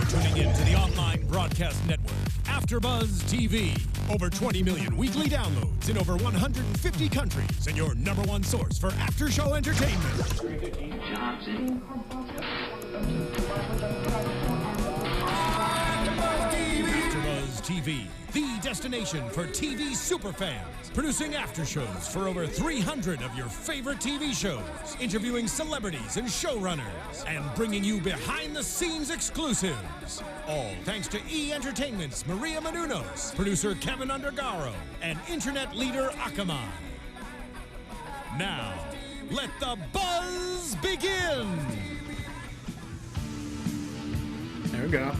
tuning in to the online broadcast network, AFTERBUZZ TV. Over 20 million weekly downloads in over 150 countries, and your #1 source for after-show entertainment. AFTERBUZZ TV, the destination for TV superfans. Producing after-shows for over 300 of your favorite TV shows. Interviewing celebrities and showrunners. And bringing you behind-the-scenes exclusives. All thanks to E! Entertainment's Maria Menounos, producer Kevin Undergaro, and internet leader Akamai. Now, let the buzz begin! There we go.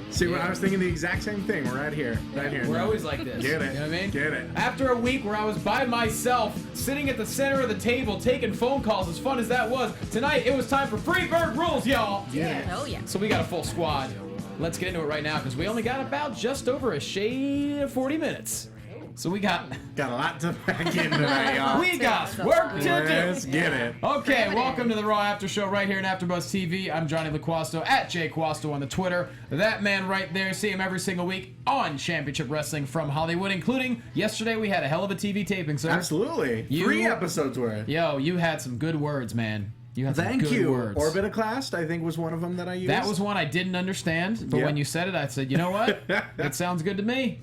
See, I was thinking the exact same thing. We're right here. Right here. We're always like this. Get it. You know what I mean? Get it. After a week where I was by myself, sitting at the center of the table, taking phone calls, as fun as that was, tonight it was time for Freebird rules, y'all. Yeah. Oh, yeah. So we got a full squad. Let's get into it right now because we only got about just over a shade of 40 minutes. So we got a lot to pack in tonight, y'all. we got work to do. Let's get it. Okay, welcome to the Raw After Show right here in AfterBuzz TV. I'm Jonny Loquasto at JQuasto on the Twitter. That man right there, see him every single week on Championship Wrestling from Hollywood, including yesterday we had a hell of a TV taping, sir. Absolutely. 3 episodes worth. Yo, you had some good words, man. You had some Thank good you. words. Orbitoclast, I think, was one of them that I used. That was one I didn't understand, but Yep. when you said it, I said, you know what? That sounds good to me.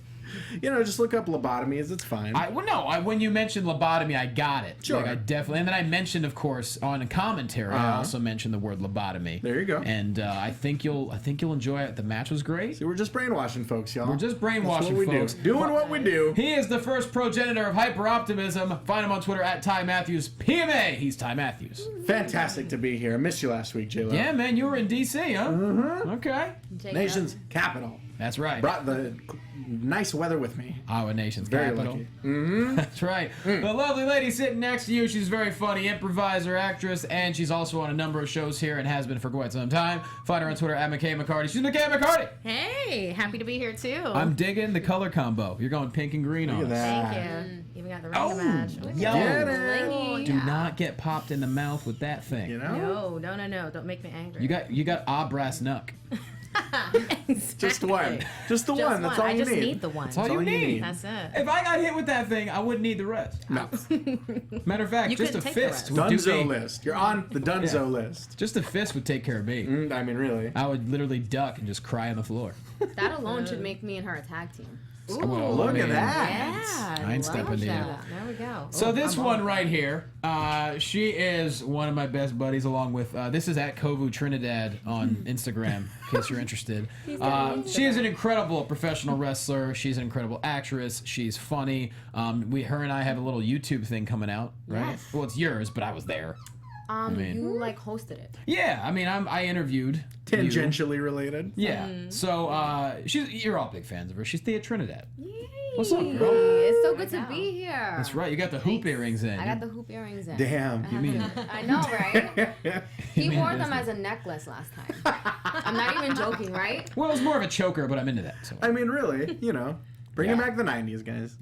You know, just look up lobotomies. It's fine. When you mentioned lobotomy, I got it. Sure. Like, I definitely. And then I mentioned, of course, on a commentary, I also mentioned the word lobotomy. There you go. And I think you'll enjoy it. The match was great. See, we're just brainwashing folks, y'all. We're just brainwashing That's what we folks. do. Doing what we do. He is the first progenitor of hyper-optimism. Find him on Twitter at Ty Matthews. PMA. He's Ty Matthews. Fantastic to be here. I missed you last week, J-Lo. Yeah, man, you were in D.C., huh? Mm-hmm. Okay. Nation's capital. That's right. Brought the nice weather with me. Our nation's Very capital. lucky. Mm-hmm. That's right. The lovely lady sitting next to you, she's very funny, improviser, actress, and she's also on a number of shows here and has been for quite some time. Find her on Twitter at Markeia McCarty. She's Markeia McCarty. Hey, happy to be here too. I'm digging the color combo. You're going pink and green on Look us. at Thank that. you. Even got the ring to match. Look yo. at Get that. it. Blingy. Do not get popped in the mouth with that thing. You know? No. Don't make me angry. You got a brass knuck. Just one. Just the one. That's all I you just need. need the one. That's all you need. That's it. If I got hit with that thing, I wouldn't need the rest. No. Matter of fact, You just a couldn't take the fist rest. would do Dunzo me. list. You're on the Dunzo list. Just a fist would take care of me. I mean, really. I would literally duck and just cry on the floor. That alone should make me and her a tag team. Well, Look I mean, at that. Yeah. I ain't love stepping to you. that. There we go. So this I'm one on. right here, she is one of my best buddies, along with this is at Kovu Trinidad on Instagram, in case you're interested. She is an incredible professional wrestler. She's an incredible actress. She's funny. Her and I have a little YouTube thing coming out, right? Yes. Well, it's yours, but I was there. mean- You like hosted it. Yeah, I mean, I interviewed you. Tangentially related. Yeah. So you're all big fans of her. She's Thea Trinidad. What's up, girl? It's so good to be here. That's right. You got the hoop earrings in. I got the hoop earrings in. Damn. You mean? I know, right? He mean wore them business. as a necklace last time. I'm not even joking, right? Well, it was more of a choker, but I'm into that. So. I mean, really, you know. Bringing back the 90s, guys.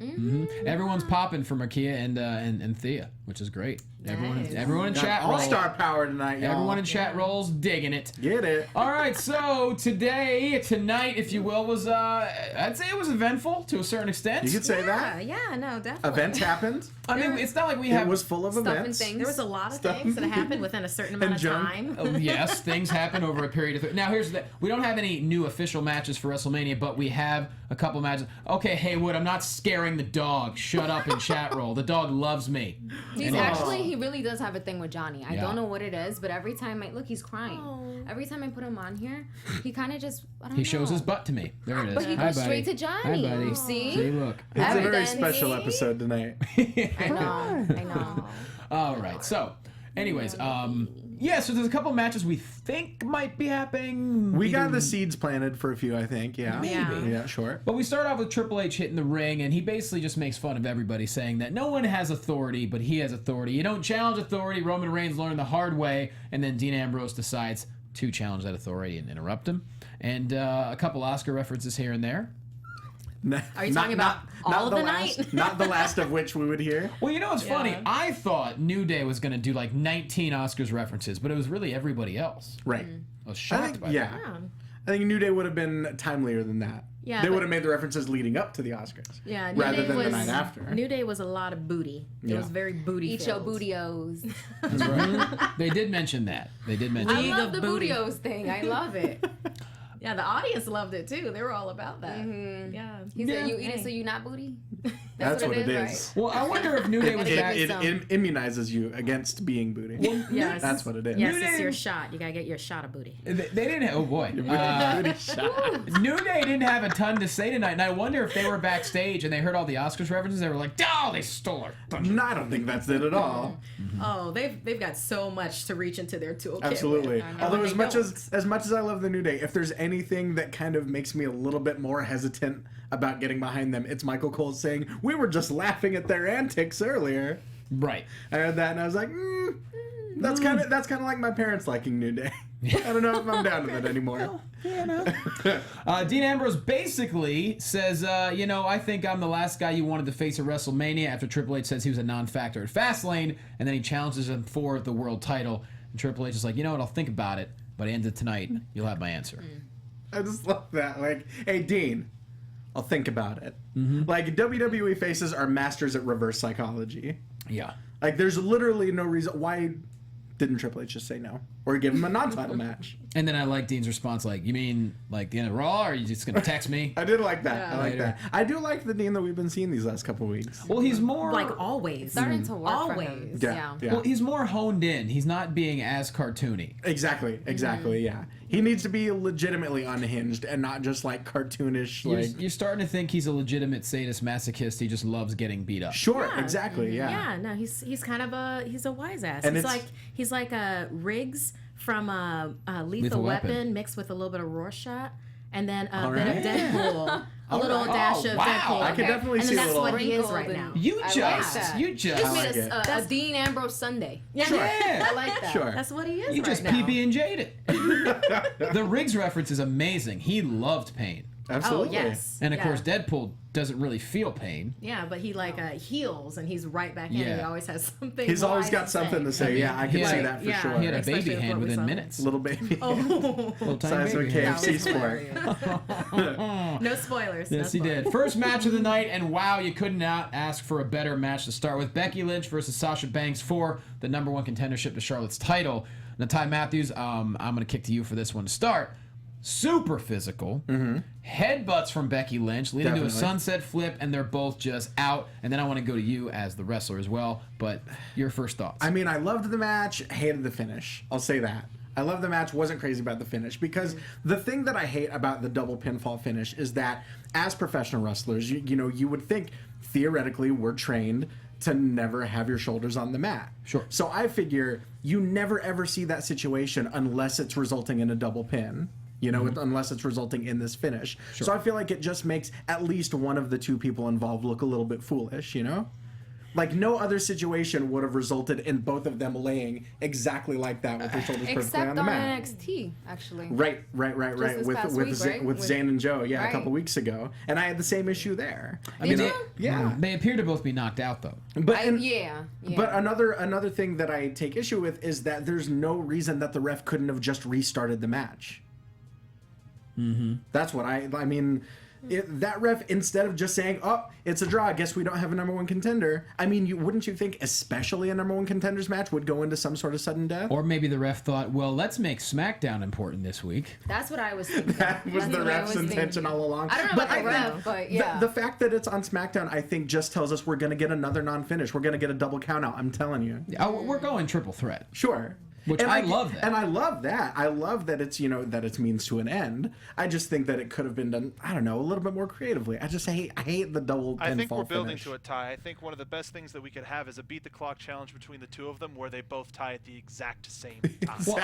Everyone's popping for Markeia and Thea, which is great. Nice. Everyone in chat rolls. All-star power tonight, y'all. Everyone in chat rolls digging it. Get it. All right, so tonight, if you will, was I'd say it was eventful to a certain extent. You could say that. Yeah, no, definitely. Events happened. I mean, it's not like we It have. was full of Stuff and events. things. There was a lot of Stuff. things that happened within a certain amount of junk. time. Oh, yes, things happen over a period of. Now here's the. We don't have any new official matches for WrestleMania, but we have a couple matches. Okay, Haywood, I'm not scaring the dog. Shut up and chat roll. The dog loves me. He's actually, he really does have a thing with Johnny. I Yeah. don't know what it is, but every time look, he's crying. Every time I put him on here, he kind of just, I don't know. He shows his butt to me. There it is. But he Hi, goes buddy. straight to Johnny. Hi, buddy. You see? See, look. It's a very Evidence. special episode tonight. I know. All right. So, anyways, yeah. So there's a couple matches we think might be happening. We got Either- the seeds planted for a few, I think. Yeah. Maybe. Yeah, sure. But we start off with Triple H hitting the ring, and he basically just makes fun of everybody, saying that no one has authority, but he has authority. You don't challenge authority. Roman Reigns learned the hard way, and then Dean Ambrose decides to challenge that authority and interrupt him. And a couple Oscar references here and there. Are you talking about all of the last, night? Not the last of which we would hear. Well, you know what's funny? I thought New Day was going to do like 19 Oscars references, but it was really everybody else. Right. I was I shocked think, by yeah. that. I think New Day would have been timelier than that. Yeah, they but- would have made the references leading up to the Oscars. Yeah, New rather Day than the was- night after. New Day was a lot of booty. It Yeah. was very booty. Eat your bootios. That's right. They did mention that. They did mention I League love of the booty. bootios thing. I love it. Yeah, the audience loved it too. They were all about that. Yeah. He Yeah. said, "You eat it so you not booty." That's what it is. is. Well, I wonder if New Day was back. It some. immunizes you against being booty. Yes. That's what it is. Yes, New it's Day- your shot. You gotta get your shot of booty. They didn't. Oh boy. Booty shot. New Day didn't have a ton to say tonight, and I wonder if they were backstage and they heard all the Oscars references. They were like, "Oh, they stole our thunder." No, I don't think that's it at all. Oh, they've got so much to reach into their toolkit. Absolutely. with. Although And as they much don't. as much as I love the New Day, if there's anything that kind of makes me a little bit more hesitant about getting behind them, it's Michael Cole saying, "We were just laughing at their antics earlier." Right. I heard that and I was like, that's kind of like my parents liking New Day. I don't know if I'm down with it anymore. Dean Ambrose basically says, I think I'm the last guy you wanted to face at WrestleMania after Triple H says he was a non-factor at Fastlane, and then he challenges him for the world title. And Triple H is like, you know what, I'll think about it. By the end of tonight, you'll have my answer. I just love that. Like, hey, Dean, I'll think about it. Like, WWE faces are masters at reverse psychology. Yeah. Like, there's literally no reason. Why didn't Triple H just say no? Or give him a non-title match? And then I like Dean's response, like, you mean like the end of Raw, or are you just going to text me? I did like that. I like Later. that. I do like the Dean that we've been seeing these last couple weeks. Well, he's more... Like always. Starting to work for him. Always. Yeah. Well, he's more honed in. He's not being as cartoony. Exactly. Yeah. He needs to be legitimately unhinged and not just like cartoonish. Like, You're starting to think he's a legitimate sadist masochist. He just loves getting beat up. sure, Yeah. exactly. Yeah. Yeah, no, he's kind of a wise ass. And He's like a Riggs from Lethal Weapon. Weapon mixed with a little bit of Rorschach, and then a All bit right. of Deadpool, a little right. dash Oh, of wow. Deadpool. I could definitely and see then a that's little. what he is right Sprinkled now. and- You I like just, that. you just, I like it. A Dean Ambrose Sunday. Yeah, yeah. I like that. Sure. that's what he is You right just now. PB and J'd it. The Riggs reference is amazing. He loved pain, Absolutely. Oh yes. and of Yeah. course Deadpool doesn't really feel pain. Yeah, but he like heals and he's right back in. Yeah. He always has something. He's always wise got something to say. Yeah, I can he see had- that for yeah. sure. He had a Especially baby with hand what we within saw. minutes. Little baby. Oh, Little tiny Size of a baby hand. KFC sport. no spoilers. Yes, no he did. spoilers. First match of the night, and wow, you could not ask for a better match to start with. Becky Lynch versus Sasha Banks for the #1 contendership to Charlotte's title. Now, Ty Matthews, I'm going to kick to you for this one to start. Super physical. Headbutts from Becky Lynch, leading to a Definitely. sunset flip, and they're both just out. And then I want to go to you as the wrestler as well, but your first thoughts. I mean, I loved the match, hated the finish. I'll say that. I love the match, wasn't crazy about the finish, because the thing that I hate about the double pinfall finish is that as professional wrestlers, you would think theoretically we're trained to never have your shoulders on the mat. Sure. So I figure you never ever see that situation unless it's resulting in a double pin. Unless it's resulting in this finish. Sure. So I feel like it just makes at least one of the two people involved look a little bit foolish, Like, no other situation would have resulted in both of them laying exactly like that with their shoulders perfectly Except on the on mat. NXT, actually. Right. this past week, right? With Zayn and Joe, a Right. couple weeks ago, and I had the same issue there. Did you? Yeah. They appear to both be knocked out, though. But Yeah. But another thing that I take issue with is that there's no reason that the ref couldn't have just restarted the match. That's what I mean. That ref, instead of just saying, "Oh, it's a draw. I guess we don't have a #1 contender." I mean, wouldn't you think, especially a #1 contenders match, would go into some sort of sudden death? Or maybe the ref thought, well, let's make SmackDown important this week. That's what I was thinking. That was That's the what I ref's was intention thinking. all along. I don't know But about the I ref, think but yeah. the fact that it's on SmackDown, I think, just tells us we're going to get another non-finish. We're going to get a double countout. I'm telling you. Oh, we're going triple threat. Sure. Which I love that. And I love that. I love that it's, that it's means to an end. I just think that it could have been done, I don't know, a little bit more creatively. I hate the double pinfall I think we're building finish. to a tie. I think one of the best things that we could have is a beat the clock challenge between the two of them where they both tie at the exact same time. Well,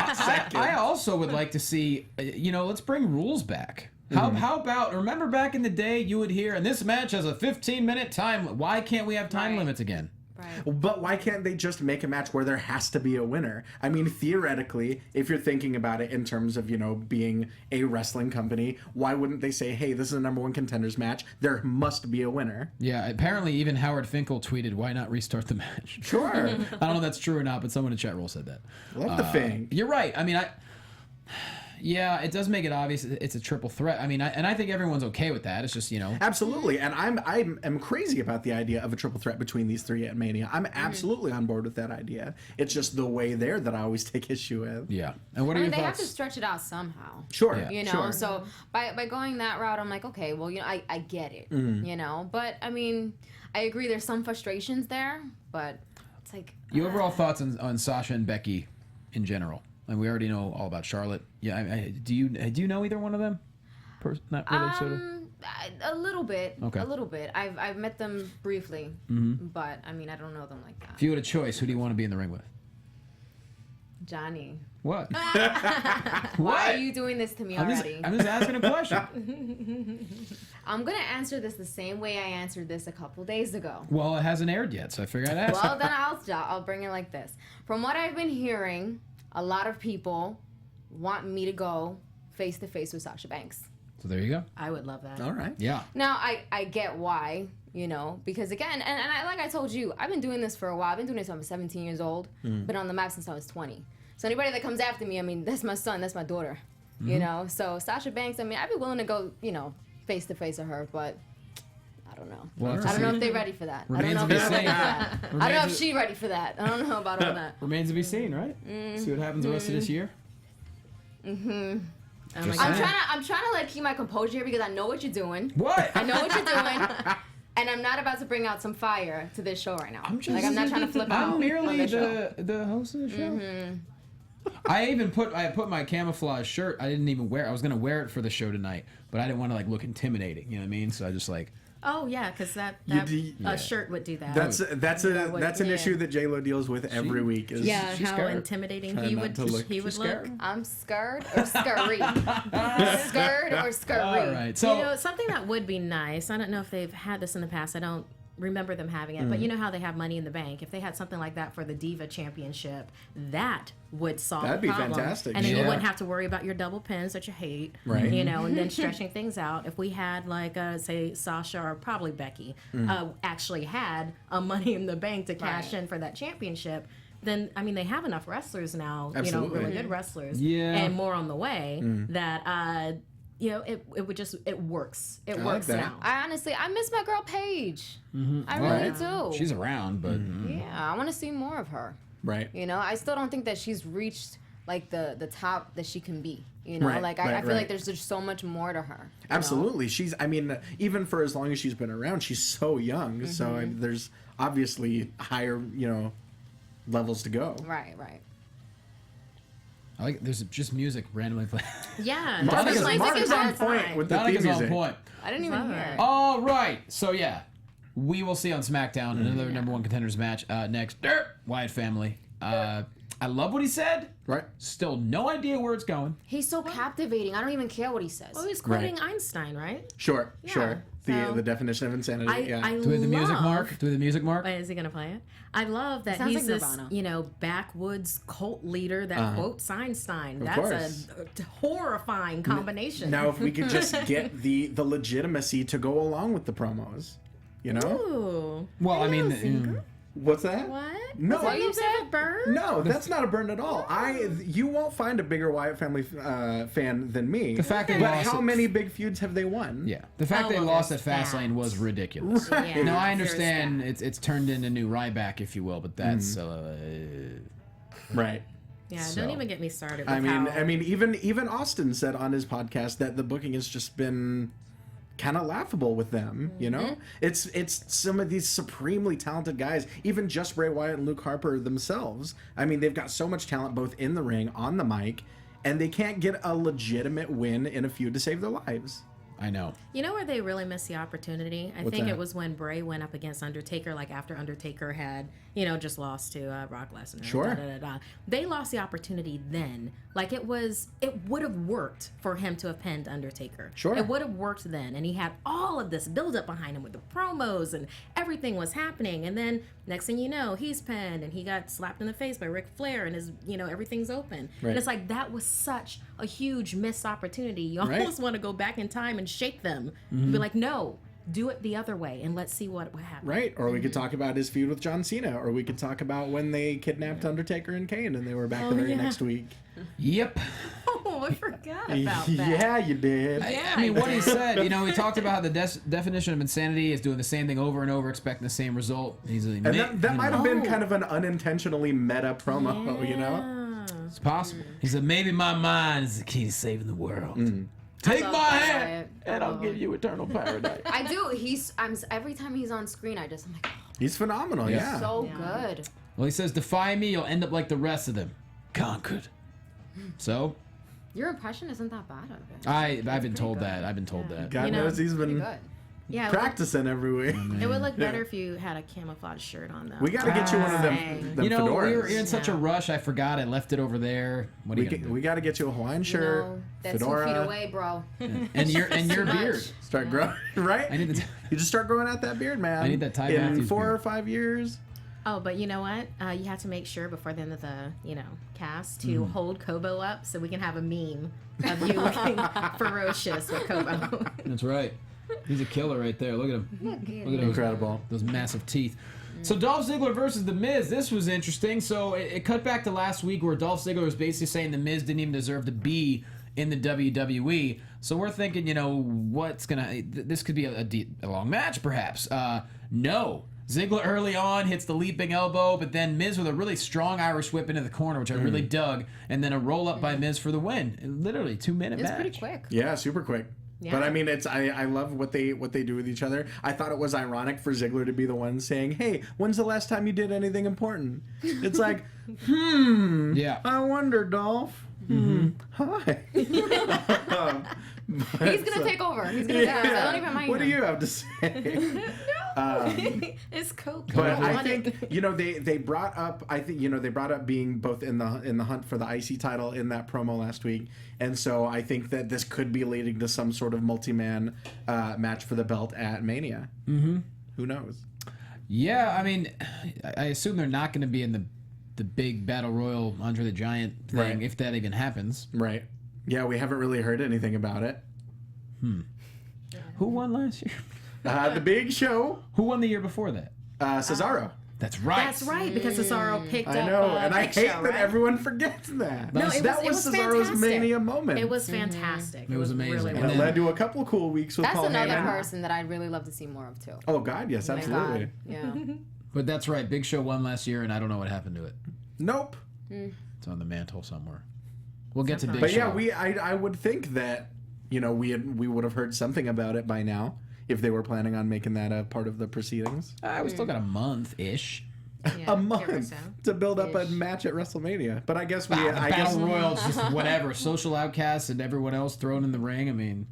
I also would like to see, let's bring rules back. How about, remember back in the day you would hear, and this match has a 15-minute time. Why can't we have time Right. limits again? Right. But why can't they just make a match where there has to be a winner? I mean, theoretically, if you're thinking about it in terms of, being a wrestling company, why wouldn't they say, hey, this is a #1 contenders match. There must be a winner. Yeah, apparently even Howard Finkel tweeted, why not restart the match? Sure. I don't know if that's true or not, but someone in the chat roll said that. Love the thing. You're right. I mean, Yeah, it does make it obvious it's a triple threat. I mean, I think everyone's okay with that. It's just, you know. Absolutely, and I'm crazy about the idea of a triple threat between these three at Mania. I'm absolutely on board with that idea. It's just the way there that I always take issue with. Yeah. And what are your they thoughts? have to stretch it out somehow. Sure. Yeah. You know, sure. so by going that route, I'm like, okay, well, you know, I get it. You know, but I mean, I agree. There's some frustrations there, but it's like Your overall thoughts on Sasha and Becky in general? And we already know all about Charlotte. Yeah, do you know either one of them? Not really, sort of. a little bit. Okay. A little bit. I've met them briefly, but I mean, I don't know them like that. If you had a choice, who do you want to be in the ring with? Johnny. What? Why are you doing this to me already? I'm just asking a question. I'm gonna answer this the same way I answered this a couple days ago. Well, it hasn't aired yet, so I figured I'd ask. Well, then I'll bring it like this. From what I've been hearing, a lot of people want me to go face to face with Sasha Banks. So there you go. I would love that. All right. Yeah. Now I get why, you know, because again, and like I told you, I've been doing this for a while. I've been doing this since I was 17 years old. Been on the map since I was 20. So anybody that comes after me, I mean, that's my son, that's my daughter, you know. So Sasha Banks, I mean, I'd be willing to go, you know, face to face with her, but I don't know. We'll have to I don't know see. if they're ready for that. I don't Remains know to be if they're ready seen. for that. I don't know if she's ready for that. I don't know about all that. Remains to be seen, right? See what happens the rest of this year. Oh my Just God. saying. I'm trying to like keep my composure here because I know what you're doing. What? I know what you're doing. And I'm not about to bring out some fire to this show right now. I'm not trying to flip out. I'm merely on this show. the host of the show. I put my camouflage shirt. I didn't even wear. I was gonna wear it for the show tonight, but I didn't want to like look intimidating. You know what I mean? So I just like. Oh yeah, because that Yeah. a shirt would do that. That's an yeah. issue that J-Lo deals with every week. Is yeah, she's how scared. intimidating Trying he not would to look- he would she's look. scared. I'm scared or scurry. Scared or scurry. All right. So You know, something that would be nice. I don't know if they've had this in the past. I don't remember them having it, but you know how they have Money in the Bank. If they had something like that for the Diva Championship, that would solve That'd the be problem. fantastic. And then Yeah. you wouldn't have to worry about your double pins that you hate, Right. You know, and then stretching things out. If we had like say Sasha or probably Becky actually had a Money in the Bank to cash in for that championship. Then I mean they have enough wrestlers now, Absolutely. you know, really good wrestlers, Yeah. and more on the way that you know it would just it works. It like works that. now. I miss my girl Paige. I really do. she's around, but Yeah, I want to see more of her. right. You know, I still don't think that she's reached like the top that she can be. You know, Right, like right, I feel right. like there's just so much more to her. you know? Absolutely. She's, I mean, even for as long as she's been around, she's so young. So I mean, there's obviously higher, you know, levels to go. Right. I like. There's just music randomly playing. Yeah, Mark just like Mark this is on all the point time. with the theme Donica's on music. point. I didn't even hear it. All right. So yeah, we will see on SmackDown another number one contenders match next. Wyatt family. I love what he said. Right. Still no idea where it's going. He's so captivating. I don't even care what he says. Well, he's quoting Einstein, right? Sure. Sure. so- The definition of insanity. I yeah. Do we have the music, love- Mark? Do we have the music, Mark? Wait, is he gonna play it? I love that Sounds he's like this, Nirvana. you know, backwoods cult leader that quotes Einstein. That's course. a horrifying combination. Now, if we could just get the legitimacy to go along with the promos, you know? Ooh. Well, I mean, What's that? What? No. what you said? Bird? No, that's not a burn at all. You won't find a bigger Wyatt family fan than me. The fact they but lost how it- many big feuds have they won? yeah, the fact Oh, they well, lost at there's Fastlane that. was ridiculous. Yeah, Now I there's understand that. it's turned into new Ryback, if you will, but that's Right. Yeah, So- don't even get me started. With I mean, how, even Austin said on his podcast that the booking has just been kind of laughable with them. You know, it's some of these supremely talented guys. Even just Bray Wyatt and Luke Harper themselves. I mean, they've got so much talent both in the ring, on the mic, and they can't get a legitimate win in a feud to save their lives. I know. You know where they really missed the opportunity? I What's think that? it was when Bray went up against Undertaker, like after Undertaker had, you know, just lost to Brock Lesnar. Sure. They lost the opportunity then. Like it would have worked for him to have pinned Undertaker. Sure. It would have worked then. And he had all of this build up behind him with the promos and everything was happening. And then next thing you know, he's pinned and he got slapped in the face by Ric Flair and his, you know, everything's open. Right. And it's like that was such a huge missed opportunity. You Right. almost want to go back in time and shake them and be like, no, do it the other way and let's see what happens. Right. Or we could talk about his feud with John Cena, or we could talk about when they kidnapped Undertaker and Kane and they were back the very next week. Yep. Oh, I forgot about that. Yeah, you did. I mean, what he said, he talked about how the definition of insanity is doing the same thing over and over, expecting the same result. He's And that might have been kind of an unintentionally meta promo, It's possible. He said, maybe my mind is the key to saving the world. Take love my that hand, guy. and I'll give you eternal paradise. I do. Every time he's on screen, I'm like, He's phenomenal, yeah. so good. Well, he says, defy me, you'll end up like the rest of them. Conquered. So, Your impression isn't that bad of it. I've been told that. I've been told that. God knows he's Pretty been good. Yeah, practicing every week. it would look better if you had a camouflage shirt on, though. We got to get you one of them We fedoras. were in such a rush, I forgot I left it over there. What are you gonna do? We got to get you a Hawaiian shirt, That's fedora, 2 feet away, bro. And your beard. start growing, right? I need the You just start growing out that beard, man. I need that Ty in Matthews 4 or beard. 5 years. Oh, but you know what? You have to make sure before the end of the, cast to hold Kobo up so we can have a meme of you looking ferocious with Kobo. That's right. He's a killer right there. Look at him. Look at those, Incredible. those massive teeth. So Dolph Ziggler versus The Miz. This was interesting. So it cut back to last week where Dolph Ziggler was basically saying The Miz didn't even deserve to be in the WWE. So we're thinking, what's gonna? This could be a long match, perhaps. No. Ziggler early on hits the leaping elbow, but then Miz with a really strong Irish whip into the corner, which I really dug, and then a roll up by Miz for the win. Literally 2-minute match. It's pretty quick. Yeah, super quick. Yeah. But I mean, I love what they do with each other. I thought it was ironic for Ziggler to be the one saying, "Hey, when's the last time you did anything important?" It's like, Yeah. I wonder, Dolph. Hi. He's gonna take over. He's gonna take over. I don't even mind What do him. you have to say? It's Coco. But I I want it. think they brought up they brought up being both in the hunt for the IC title in that promo last week, and so I think that this could be leading to some sort of multi-man match for the belt at Mania. Mm-hmm. Who knows? Yeah, I mean, I assume they're not going to be in the big Battle Royal Andre the Giant thing, Right. if that even happens. Right. Yeah, we haven't really heard anything about it. Who won last year? The Big Show, Who won the year before that? Cesaro. That's right. That's right, because Cesaro picked up. I know, and I Big hate Show, that right? everyone forgets that. No, that was Cesaro's fantastic. Mania moment. It was fantastic. It was amazing. Really And and it then- led to a couple cool weeks with That's Paul another Heyman. person that I'd really love to see more of too. Oh God, yes, My absolutely. God. Yeah. But that's right. Big Show won last year, and I don't know what happened to it. Nope. It's on the mantle somewhere. We'll get to Big But Show. yeah, I would think that we would have heard something about it by now if they were planning on making that a part of the proceedings. We still got a month-ish. Yeah, A give or month so. to build up a Ish. match at WrestleMania. But I guess The I guess Battle Royals, just whatever. Social outcasts and everyone else thrown in the ring. I mean,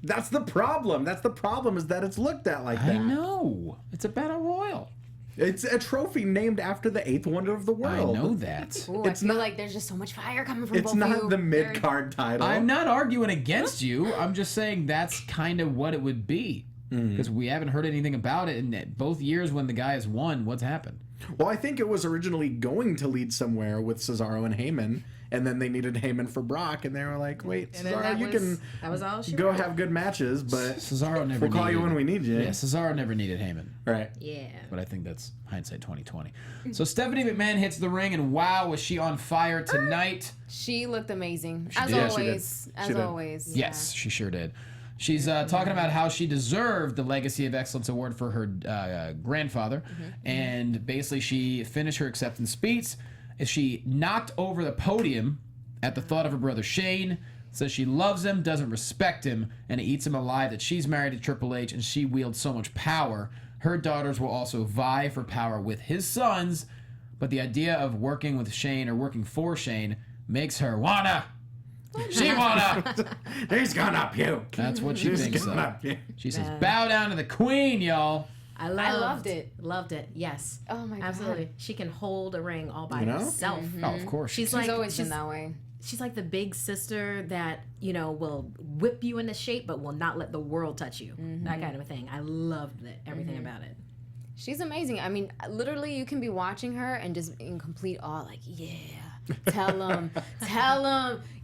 that's the problem. That's the problem is that it's looked at like that. I know. It's a Battle Royal. It's a trophy named after the 8th wonder of the world. I know that. Ooh, It's I feel not- like there's just so much fire coming from It's both of not you. the mid-card title. I'm not arguing against you. I'm just saying that's kind of what it would be. Because we haven't heard anything about it in both years when the guy has won. What's happened? Well, I think it was originally going to lead somewhere with Cesaro and Heyman, and then they needed Heyman for Brock, and they were like, wait, And then Cesaro, that was all she go wrote. have good matches, but Cesaro never we'll call needed you when we need you. Yeah, Cesaro never needed Heyman. Right. Yeah. But I think that's hindsight 2020. So Stephanie McMahon hits the ring, and wow, was she on fire tonight. She looked amazing. As did. Yeah, she always. did. As She did. always. Yes, she sure did. She's talking about how she deserved the Legacy of Excellence Award for her grandfather. And basically, she finished her acceptance speech. She knocked over the podium at the thought of her brother Shane. Says she loves him, doesn't respect him, and eats him alive. That she's married to Triple H and she wields so much power. Her daughters will also vie for power with his sons. But the idea of working with Shane or working for Shane makes her wanna. She wanna. He's gonna puke. That's what she He's thinks gonna of. puke. She says, bow down to the queen, y'all. I loved it. Loved it. Yes. Oh my God. Absolutely. She can hold a ring all by You know? herself. Oh, of course. She's She's like always been that way. She's like the big sister that, will whip you into shape but will not let the world touch you. That kind of a thing. I loved it. Everything about it. She's amazing. I mean, literally, you can be watching her and just in complete awe, like, yeah, tell him,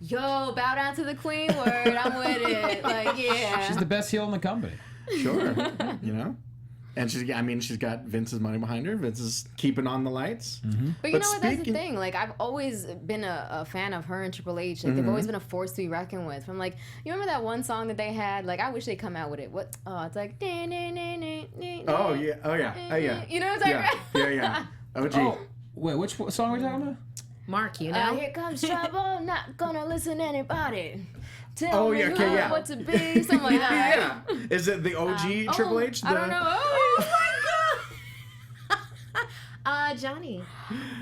yo, bow down to the queen word, I'm with it. Like, yeah. She's the best heel in the company. Sure. And she's got Vince's money behind her. Vince is keeping on the lights. But you know what? That's the thing. Like, I've always been a fan of her and Triple H. Like, they've always been a force to be reckoned with. From like, you remember that one song that they had? Like, I wish they'd come out with it. What? Oh, it's like. Oh yeah. Oh yeah. You know what I'm talking about? Yeah. OG. Oh, wait, which song are we talking about? Mark, you know. Here comes trouble. Not gonna listen to anybody. Tell Oh, me yeah, okay, yeah. what to be. Something like that. Yeah. Is it the OG Triple H? I don't know. Oh, Johnny,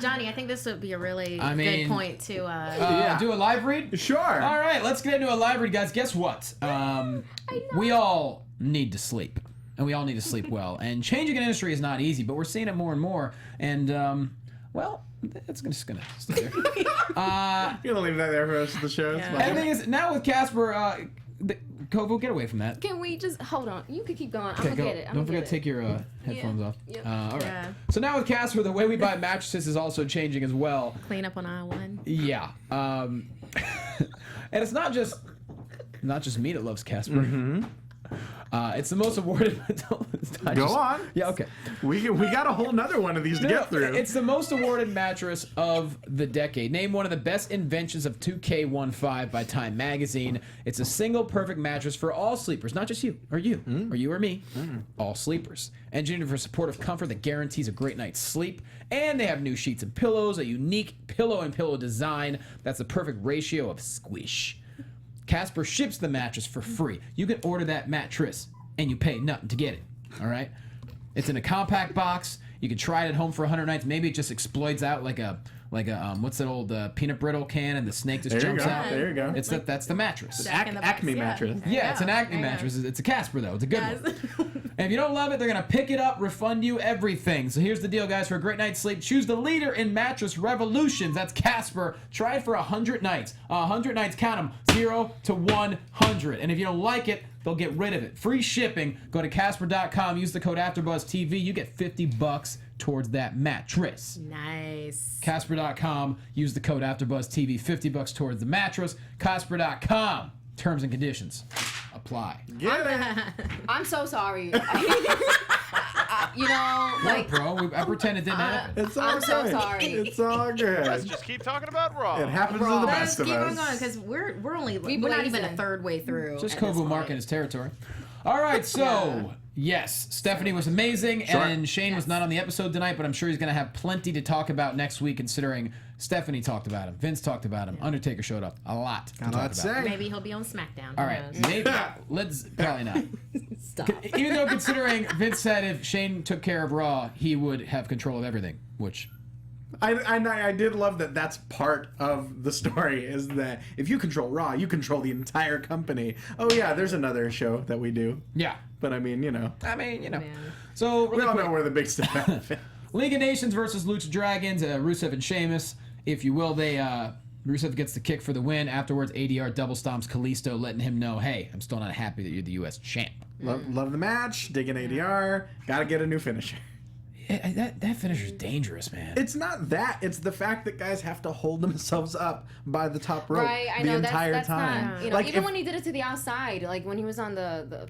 I think this would be a really mean, good point to. Do a live read? Sure. All right, let's get into a live read, guys. Guess what? We all need to sleep, and we all need to sleep well. And changing an industry is not easy, but we're seeing it more and more. And well, it's just gonna stay there. You're gonna leave that there for the rest of the show. It's And fine. the thing is, now with Casper, Kovo, get away from that. Can we just hold on? You could keep going. I'm Okay, gonna go. get it. Don't forget to take your headphones off. Yep. All right. Yeah. So now with Casper, the way we buy mattresses is also changing as well. Clean up on aisle 1. Yeah. And it's not just me that loves Casper. It's the most awarded. Go on. Yeah. Okay. We got a whole nother one of these to get through. It's the most awarded mattress of the decade. Named one of the best inventions of 2K15 by Time Magazine. It's a single perfect mattress for all sleepers, not just you or you or you or me. All sleepers. Engineered for supportive comfort that guarantees a great night's sleep. And they have new sheets and pillows, a unique pillow design that's the perfect ratio of squish. Casper ships the mattress for free. You can order that mattress and you pay nothing to get it. All right? It's in a compact box. You can try it at home for 100 nights. Maybe it just explodes out like a what's that old peanut brittle can and the snake just jumps out. There you go. It's that's the mattress. Acme mattress. Yeah, it's an Acme mattress. It's a Casper though. It's a good one. And if you don't love it, they're gonna pick it up, refund you everything. So here's the deal, guys. For a great night's sleep, choose the leader in mattress revolutions. That's Casper. Try it for 100 nights. 100 nights, count them, 0 to 100. And if you don't like it, they'll get rid of it. Free shipping. Go to Casper.com. Use the code AfterBuzzTV. You get $50 towards that mattress. Nice. Casper.com. Use the code AfterBuzzTV. $50 towards the mattress. Casper.com. Terms and conditions apply. Get it. I'm so sorry. You know, No, like, bro. I pretend it didn't happen. It's all I'm so good. sorry. It's all Let's good. just keep talking about Raw. It happens to the Let's best of keep on us. going because we're not blaze even a in. third way through. Just at this Kovu point. marking his territory. All right, so yes, Stephanie was amazing, and Shane was not on the episode tonight, but I'm sure he's going to have plenty to talk about next week, considering Stephanie talked about him, Vince talked about him, Undertaker showed up, a lot to talk about. say. Maybe he'll be on SmackDown. All right, maybe let's probably not. Stop. Even though considering Vince said if Shane took care of Raw, he would have control of everything, which. I did love that. That's part of the story. Is that if you control Raw, you control the entire company. Oh yeah, there's another show that we do. Yeah. But I mean, you know. So We really all quick, know where the big stuff happens. League of Nations versus Lucha Dragons, Rusev and Sheamus, if you will. They Rusev gets the kick for the win. Afterwards, ADR double stomps Kalisto, letting him know, hey, I'm still not happy that you're the U.S. champ. Love the match. Digging ADR. Gotta get a new finisher. That finisher's dangerous, man. It's not that. It's the fact that guys have to hold themselves up by the top rope right? I the know entire that's time. not. You know, Like even if- when he did it to the outside, like when he was on the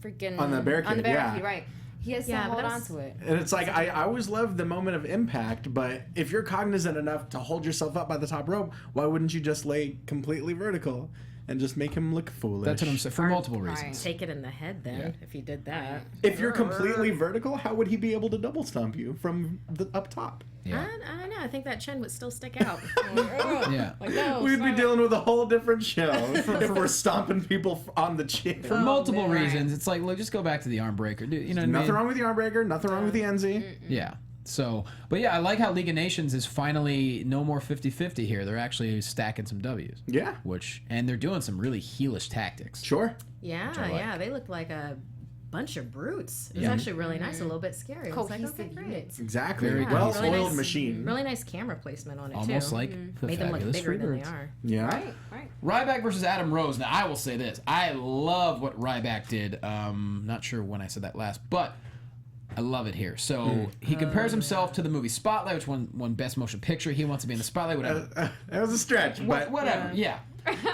freaking On the barricade, yeah. right? He has to Yeah, but hold on that's- to it. And it's like I always love the moment of impact, but if you're cognizant enough to hold yourself up by the top rope, why wouldn't you just lay completely vertical and just make him look foolish? That's what I'm saying, for multiple Right. reasons. Take it in the head then if you did that. If you're completely vertical, how would he be able to double stomp you from the up top? Yeah. I don't know. I think that chin would still stick out. Yeah. Like, no, We'd be sorry. dealing with a whole different show if we're stomping people on the chin. For multiple man. reasons. It's like, look, just go back to the arm breaker. Dude, you know what I mean? Nothing wrong with the arm breaker, nothing wrong with the NZ. Yeah. So, but yeah, I like how League of Nations is finally no more 50-50 here. They're actually stacking some W's. Yeah. And they're doing some really heelish tactics. Sure. Yeah, I like. yeah. They looked like a bunch of brutes. It was Yeah. actually really nice, a little bit scary. I was like, Cohesive okay, great. units. Exactly. Very good. Well-oiled Really nice- machine. Really nice camera placement on it Almost too. like the Made them look Fabulous bigger than they Freebirds. are. Yeah. Right. Ryback versus Adam Rose. Now, I will say this. I love what Ryback did. Not sure when I said that last, but I love it here. So he compares himself to the movie Spotlight, which won Best Motion Picture. He wants to be in the Spotlight, whatever. That was a stretch, but Whatever, yeah.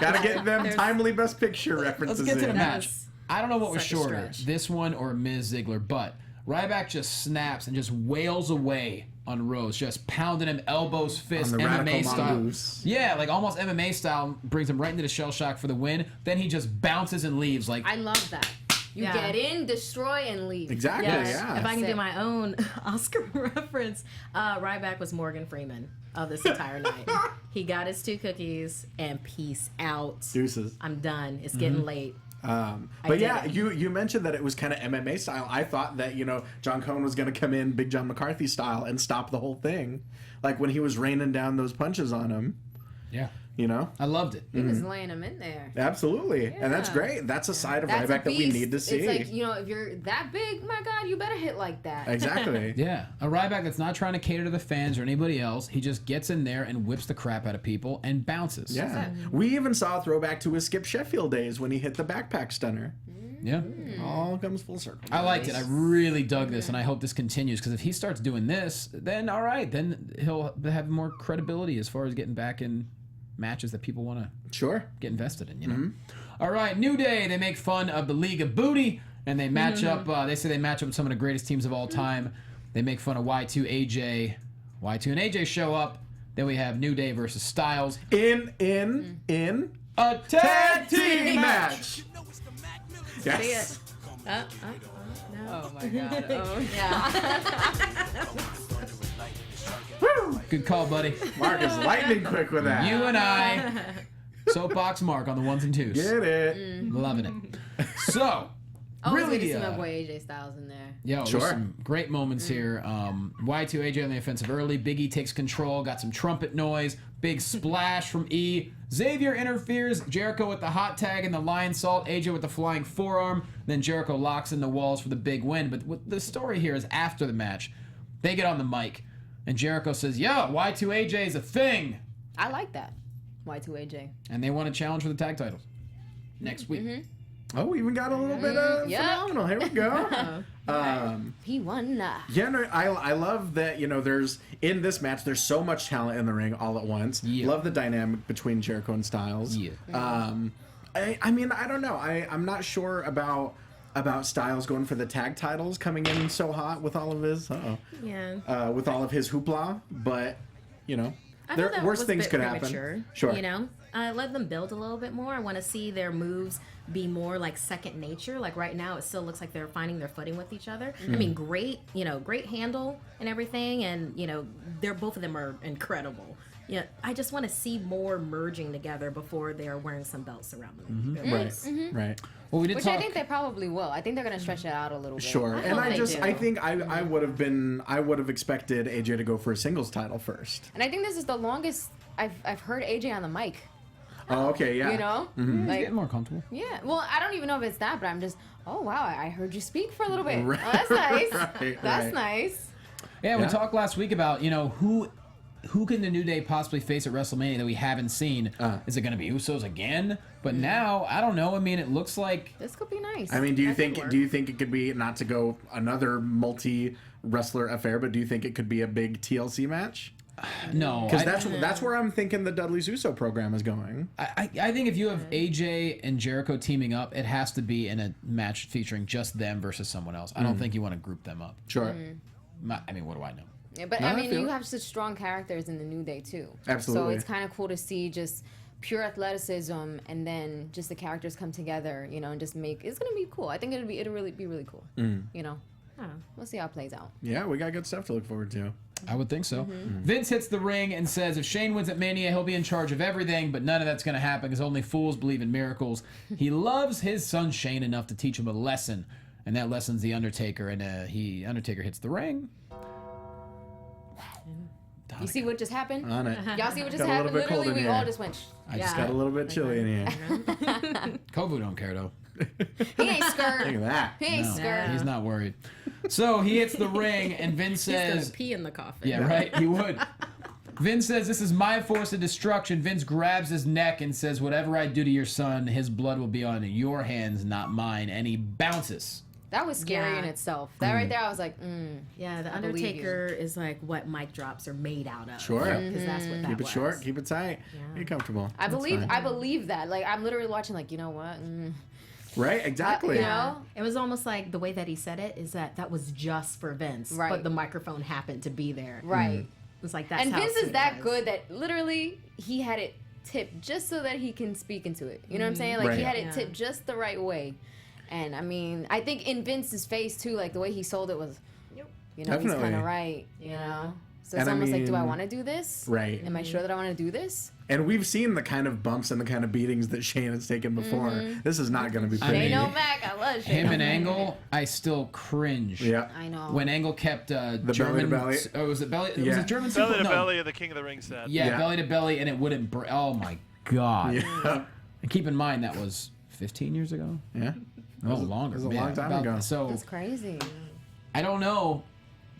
gotta get them There's- timely Best Picture Let's references get to the in. match. was I don't know what was such a shorter, stretch. this one or Miz Ziggler, but Ryback just snaps and just wails away on Rose, just pounding him elbows, fists, On the MMA Radical style. Mongoose. Yeah, like almost MMA style, brings him right into the shell shock for the win. Then he just bounces and leaves. Like I love that. You Yeah. get in, destroy, and leave. Exactly. Yes. Yeah. If I can That's do it. my own Oscar reference, Ryback was Morgan Freeman of this entire night. He got his 2 cookies and peace out. Deuces. I'm done. It's getting late. But did yeah, it. you mentioned that it was kind of MMA style. I thought that John Cone was going to come in Big John McCarthy style and stop the whole thing, like when he was raining down those punches on him. yeah, I loved it. He was laying him in there. Absolutely, and that's Yeah. great. That's a side of That's a Ryback that we beast. need to see. It's like, if you're that big, my God, you better hit like that. Exactly. Yeah, a Ryback that's not trying to cater to the fans or anybody else. He just gets in there and whips the crap out of people and bounces. Yeah. We even saw a throwback to his Skip Sheffield days when he hit the backpack stunner. Yeah. All comes full circle. I liked it. I really dug this, and I hope this continues, because if he starts doing this, then all right, then he'll have more credibility as far as getting back in matches that people want to Sure. get invested in, you know? All right, New Day, they make fun of the League of Booty, and they match up, they say they match up with some of the greatest teams of all time. They make fun of Y2 AJ. Y2 and AJ show up. Then we have New Day versus Styles. In A tag team match. Yes. See it. No. Oh my God. Oh. Good call, buddy. Mark is lightning quick with that. You and I, Soapbox Mark on the ones and twos. Get it. Loving it. So, Always really, good to see my boy AJ Styles in there. yeah, Sure. there's some great moments here. Y2 AJ on the offensive early. Big E takes control. Got some trumpet noise. Big splash from E. Xavier interferes. Jericho with the hot tag and the lion salt. AJ with the flying forearm. Then Jericho locks in the walls for the big win. But what the story here is after the match, they get on the mic, and Jericho says, "Yo, Y2 AJ is a thing," I like that. Y2 AJ. and they want a challenge for the tag titles next week. Oh, we even got a little bit of Yep. phenomenal. Here we go. He won. Yeah, no, I love that, there's, in this match, there's so much talent in the ring all at once. Yeah. Love the dynamic between Jericho and Styles. Yeah. I mean, I don't know. I'm not sure about Styles going for the tag titles, coming in so hot with all of his, with all of his hoopla, but, I thought that worse was things a bit could happen. premature, Sure. Let them build a little bit more. I want to see their moves be more like second nature. Like right now, it still looks like they're finding their footing with each other. I mean, great handle and everything, and they're both of them are incredible. Yeah, I just want to see more merging together before they are wearing some belts around them. Right. Well, we did Which talk. I think they probably will. I think they're going to stretch it out a little bit. Sure. And hope they do. I think I would have expected AJ to go for a singles title first. And I think this is the longest I've heard AJ on the mic. Oh, okay, yeah. He's Like, getting more comfortable. yeah. Well, I don't even know if it's that, but I'm just, oh, wow, I heard you speak for a little bit. Right. Oh, that's nice. Right, That's right. nice. Yeah, we Yeah. talked last week about who can the New Day possibly face at WrestleMania that we haven't seen? Is it going to be Usos again? But now I don't know. I mean, it looks like This could be nice. I mean, do you That could think work. it could be, not to go another multi wrestler affair, but do you think it could be a big TLC match? no. Because that's where I'm thinking the Dudley Uso program is going. I think if you have AJ and Jericho teaming up, it has to be in a match featuring just them versus someone else. I don't think you want to group them up. Sure. I mean, what do I know? Yeah, but No, I I mean, feel you it. have such strong characters in the New Day too. Absolutely. So it's kind of cool to see just pure athleticism and then just the characters come together, and just make. It's gonna be cool. I think it'll really be really cool. We'll see how it plays out. Yeah, we got good stuff to look forward to. I would think so. Vince hits the ring and says if Shane wins at Mania, he'll be in charge of everything, but none of that's going to happen because only fools believe in miracles. He loves his son Shane enough to teach him a lesson, and that lesson's the Undertaker, and Undertaker hits the ring. You see what just happened? On it. Y'all see what just Got a little happened? bit cold Literally, in we here. all just went. I just got a little bit chilly in here. Kovu don't care, though. He ain't scared. Look at that. He ain't No, scared. he's not worried. So he hits the ring, and Vince He's gonna says... pee in the coffin. Yeah, right? He would. Vince says, this is my force of destruction. Vince grabs his neck and says, whatever I do to your son, his blood will be on your hands, not mine. And he bounces. That was scary Yeah. in itself. That right there, I was like, Yeah, the I believe Undertaker is like what mic drops are made out of. Sure. Because that's what that Keep it was. short, keep it tight. Be comfortable. I That's fine. believe that. Like, I'm literally watching, like, you know what? Right, exactly. You know? It was almost like the way that he said it is that was just for Vince, Right. but the microphone happened to be there. Right. It's like that's And how Vince soon is it that was. good that literally he had it tipped just so that he can speak into it. You know what I'm saying? Like he Right. had it tipped just the right way. And I mean, I think in Vince's face too, like the way he sold it was, you know, he's Definitely. kind of right. You know. So it's And I almost like, do I mean- want to do this? Right. Am I sure that I want to do this? And we've seen the kind of bumps and the kind of beatings that Shane has taken before. This is not going to be pretty. Shane O'Mac, I love Shane Him and O'Mac. Angle, I still cringe. Yeah. I know. When Angle kept belly German, to belly. Oh, was it belly? Was Yeah. it German? Belly super? to No. belly of the King of the Ring set. Yeah, Yeah. belly to belly, and it wouldn't. Oh my god! Yeah. And keep in mind that was 15 years ago. Yeah. No, longer. it was a Yeah, long time ago. So That's crazy. I don't know,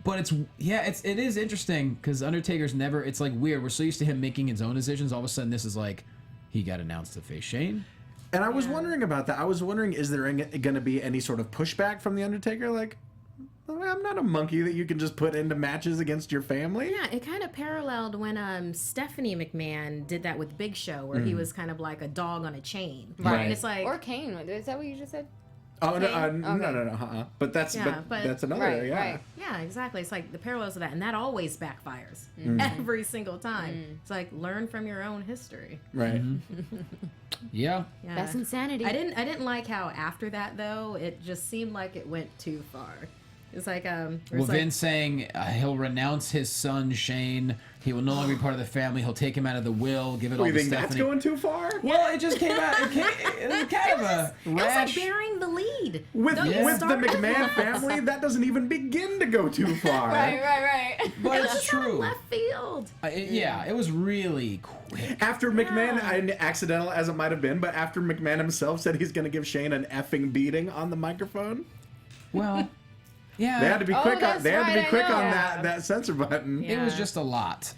but it is interesting because Undertaker's never. It's like weird. We're so used to him making his own decisions. All of a sudden, this is like he got announced to face Shane. And I was wondering about that. I was wondering, is there going to be any sort of pushback from The Undertaker? Like, I'm not a monkey that you can just put into matches against your family. Yeah, it kind of paralleled when Stephanie McMahon did that with Big Show, where he was kind of like a dog on a chain. Right. And it's like, Or Kane. Is that what you just said? Oh, no, Okay. no. But that's Yeah, but- that's another, Right, yeah. right. yeah, exactly. It's like the parallels of that, and that always backfires Mm-hmm. every single time. It's like learn from your own history. Right. Yeah. Yeah. That's insanity. I didn't like how after that though, it just seemed like it went too far. It's like Well, it's like, Vince saying he'll renounce his son Shane. He will no longer be part of the family. He'll take him out of the will. Give it all You to think Stephanie. that's going too far? Well, it just came out. It was kind of a it was like rash. bearing the lead. With, Don't you with the start with McMahon us. family, that doesn't even begin to go too far. Right. But It it's was out of true. left field. Yeah, it was really quick. After McMahon, accidental as it might have been, but after McMahon himself said he's going to give Shane an effing beating on the microphone, Well, yeah. they had to be quick. that's They had to be right, I quick know. on that censor button. It was Yeah. just a lot.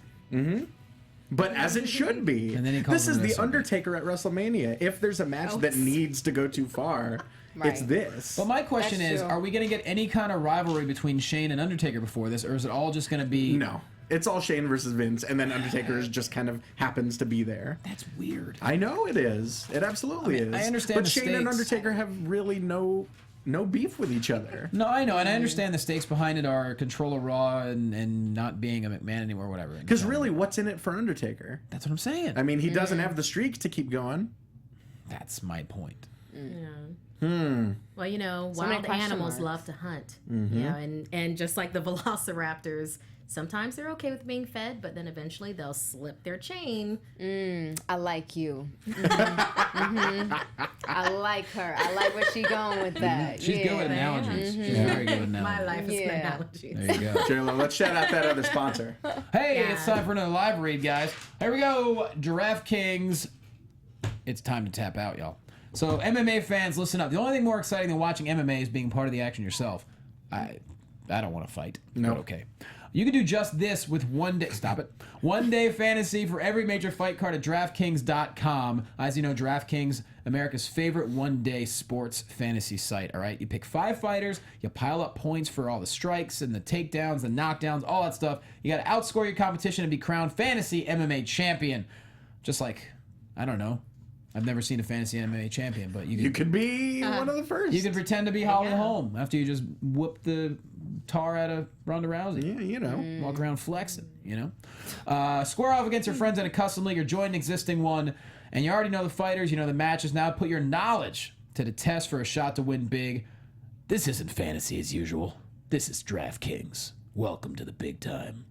But as it should be. And then he calls This him is this the one. Undertaker at WrestleMania. If there's a match that needs to go too far, it's Right. this. But my question That's is, true. are we going to get any kind of rivalry between Shane and Undertaker before this, or is it all just going to be... No. It's all Shane versus Vince, and then Undertaker is just kind of happens to be there. That's weird. I know it is. It absolutely is. I understand But the Shane and stakes. Undertaker have really no beef with each other. No, I know, and I understand the stakes behind it are control of Raw and not being a McMahon anymore, whatever. Because really, what's in it for Undertaker? That's what I'm saying. I mean, he doesn't have the streak to keep going. That's my point. Well, you know, So many wild question animals marks. love to hunt. You know, and just like the velociraptors, sometimes they're okay with being fed, but then eventually they'll slip their chain. I like you. I like her. I like where she going with that. She's good with analogies. She's very good with My analogies. life is an Yeah. analogy. There you go. Jayla, let's shout out that other sponsor. Hey, Yeah. it's time for another live read, guys. Here we go. DraftKings. It's time to tap out, y'all. So, MMA fans, listen up. The only thing more exciting than watching MMA is being part of the action yourself. I don't want to fight. No. But okay. You can do just this with one day. Stop it. One day fantasy for every major fight card at DraftKings.com. As you know, DraftKings, America's favorite one-day sports fantasy site. All right, you pick 5 fighters, you pile up points for all the strikes and the takedowns, the knockdowns, all that stuff. You got to outscore your competition and be crowned fantasy MMA champion. Just like, I don't know. I've never seen a fantasy MMA champion, but You could be one of the first. you can pretend to be Holly Holm after you just whoop the tar out of Ronda Rousey. Yeah, you know. Walk around flexing, you know? Square off against your friends in a custom league or join an existing one. And you already know the fighters, you know the matches. Now put your knowledge to the test for a shot to win big. This isn't fantasy as usual. This is DraftKings. Welcome to the big time.